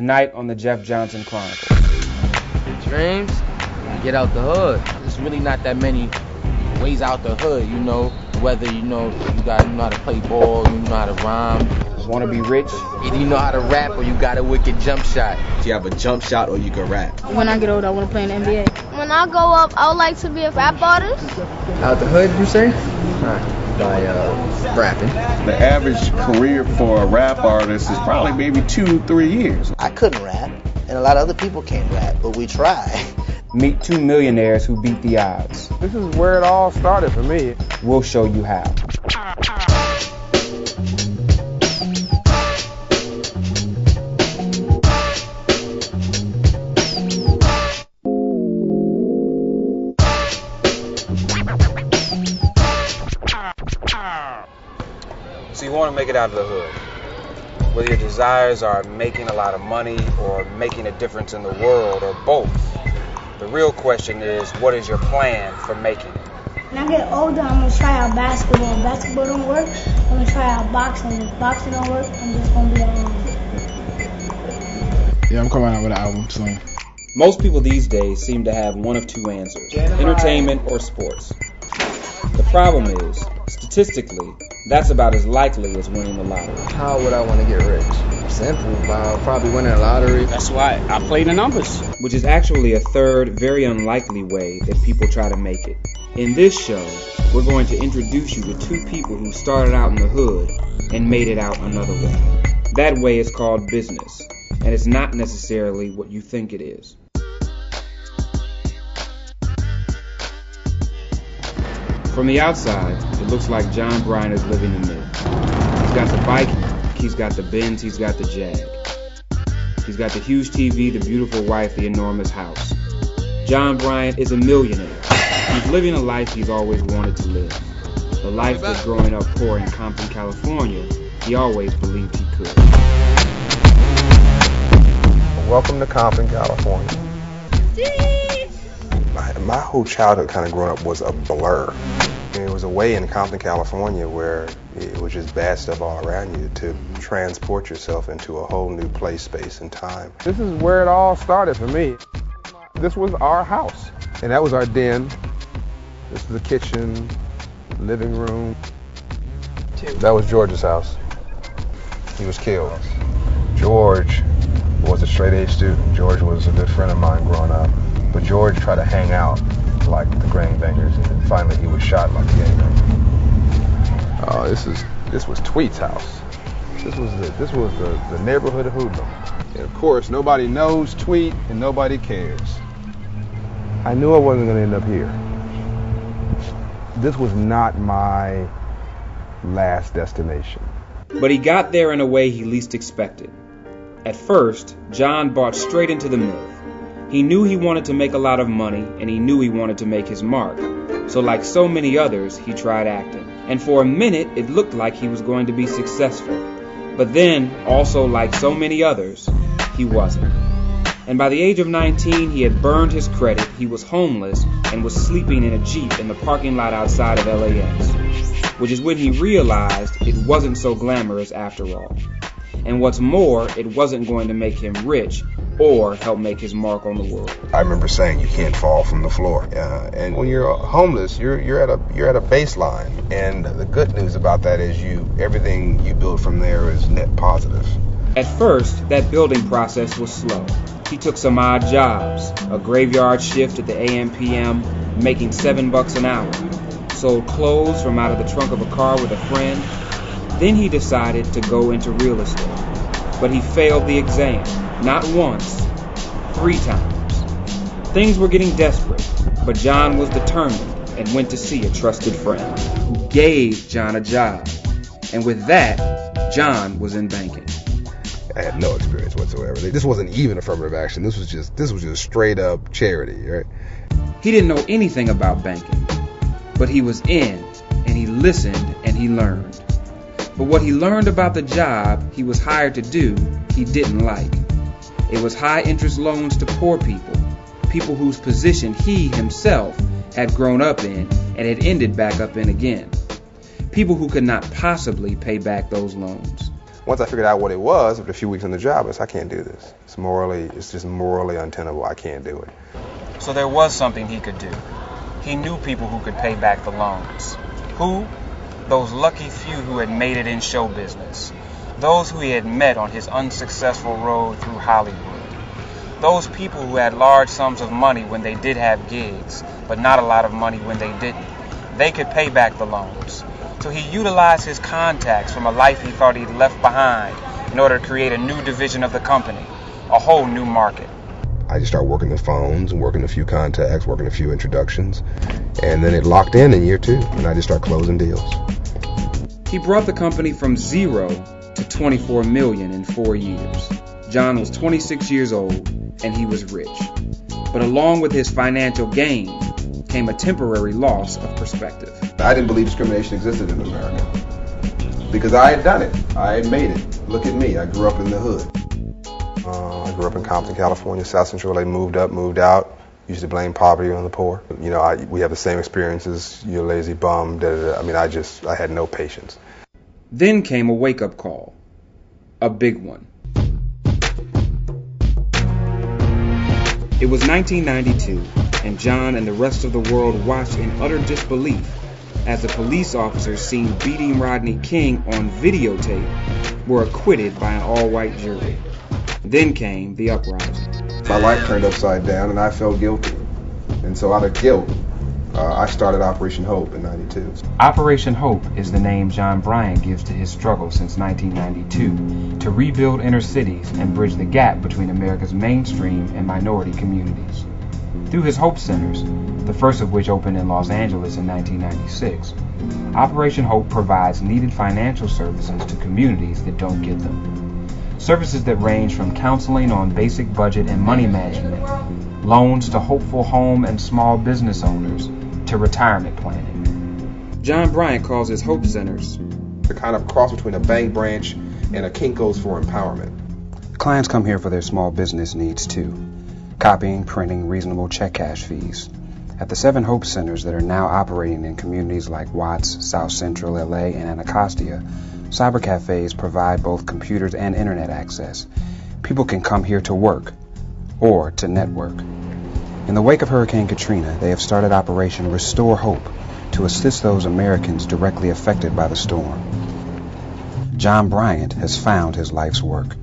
tonight on the Jeff Johnson Chronicles. Dreams, get out the hood. There's really not that many ways out the hood, you know. Whether you know how to play ball, you know how to rhyme. Want to be rich? Either you know how to rap or you got a wicked jump shot. You have a jump shot or you can rap. When I get older, I want to play in the NBA. When I grow up, I would like to be a rap artist. Out the hood, you say? By rapping. The average career for a rap artist is probably maybe 2-3 years. I couldn't rap, and a lot of other people can't rap, but we try. Meet two millionaires who beat the odds. This is where it all started for me. We'll show you how. So you want to make it out of the hood. Whether your desires are making a lot of money or making a difference in the world or both, the real question is, what is your plan for making it? When I get older, I'm going to try out basketball. If basketball don't work, I'm going to try out boxing. If boxing don't work, I'm just going to be Yeah, I'm coming out with an album soon. Most people these days seem to have one of two answers: entertainment or sports. The problem is, statistically, that's about as likely as winning the lottery. How would I want to get rich? Simple, by probably winning a lottery. That's why I play the numbers. Which is actually a third, very unlikely way that people try to make it. In this show, we're going to introduce you to two people who started out in the hood and made it out another way. That way is called business, and it's not necessarily what you think it is. From the outside, it looks like John Bryant is living the myth. He's got the bike, he's got the Benz, he's got the Jag. He's got the huge TV, the beautiful wife, the enormous house. John Bryant is a millionaire. He's living a life he's always wanted to live. The life that growing up poor in Compton, California, he always believed he could. Welcome to Compton, California. My whole childhood kind of growing up was a blur. It was a way in Compton, California where it was just bad stuff all around you to transport yourself into a whole new place, space, and time. This is where it all started for me. This was our house, and that was our den. This was the kitchen, living room. That was George's house. He was killed. George was a straight-A student. George was a good friend of mine growing up. But George tried to hang out like the gangbangers, and then finally he was shot like a gangbanger. This was Tweet's house. This was the neighborhood of hoodlum. And of course, nobody knows Tweet and nobody cares. I knew I wasn't going to end up here. This was not my last destination. But he got there in a way he least expected. At first, John bought straight into the myth. He knew he wanted to make a lot of money, and he knew he wanted to make his mark. So like so many others, he tried acting. And for a minute, it looked like he was going to be successful. But then, also like so many others, he wasn't. And by the age of 19, he had burned his credit, he was homeless, and was sleeping in a Jeep in the parking lot outside of LAX. Which is when he realized it wasn't so glamorous after all. And what's more, it wasn't going to make him rich or help make his mark on the world. I remember saying you can't fall from the floor. And when you're homeless, you're at a baseline. And the good news about that is everything you build from there is net positive. At first, that building process was slow. He took some odd jobs, a graveyard shift at the AM/PM, making $7 an hour. Sold clothes from out of the trunk of a car with a friend. Then he decided to go into real estate. But he failed the exam, not once, 3 times. Things were getting desperate, but John was determined and went to see a trusted friend who gave John a job. And with that, John was in banking. I had no experience whatsoever. This wasn't even affirmative action. This was just straight up charity, right? He didn't know anything about banking, but he was in, and he listened, and he learned. But what he learned about the job he was hired to do, he didn't like. It was high-interest loans to poor people whose position he himself had grown up in and had ended back up in again. People who could not possibly pay back those loans. Once I figured out what it was, after a few weeks on the job, I said, I can't do this. It's just morally untenable. I can't do it. So there was something he could do. He knew people who could pay back the loans. Who? Those lucky few who had made it in show business. Those who he had met on his unsuccessful road through Hollywood. Those people who had large sums of money when they did have gigs, but not a lot of money when they didn't. They could pay back the loans. So he utilized his contacts from a life he thought he'd left behind in order to create a new division of the company, a whole new market. I just started working the phones and working a few contacts, working a few introductions, and then it locked in year 2, and I just started closing deals. He brought the company from 0 to 24 million in 4 years. John was 26 years old, and he was rich. But along with his financial gain came a temporary loss of perspective. I didn't believe discrimination existed in America because I had done it. I had made it. Look at me. I grew up in the hood. I grew up in Compton, California, South Central LA, moved up, moved out. Used to blame poverty on the poor. You know, we have the same experiences. You're a lazy bum. Da, da, da. I mean, I had no patience. Then came a wake-up call. A big one. It was 1992, and John and the rest of the world watched in utter disbelief as the police officers seen beating Rodney King on videotape were acquitted by an all-white jury. Then came the uprising. My life turned upside down, and I felt guilty. And so out of guilt, I started Operation Hope in '92. Operation Hope is the name John Bryant gives to his struggle since 1992 to rebuild inner cities and bridge the gap between America's mainstream and minority communities. Through his Hope Centers, the first of which opened in Los Angeles in 1996, Operation Hope provides needed financial services to communities that don't get them. Services that range from counseling on basic budget and money management, loans to hopeful home and small business owners, to retirement planning. John Bryant calls his Hope Centers The kind of cross between a bank branch and a Kinko's for empowerment. Clients come here for their small business needs too. Copying, printing, reasonable check cash fees. At the 7 Hope Centers that are now operating in communities like Watts, South Central LA, and Anacostia, cyber cafes provide both computers and internet access. People can come here to work or to network. In the wake of Hurricane Katrina, they have started Operation Restore Hope to assist those Americans directly affected by the storm. John Bryant has found his life's work.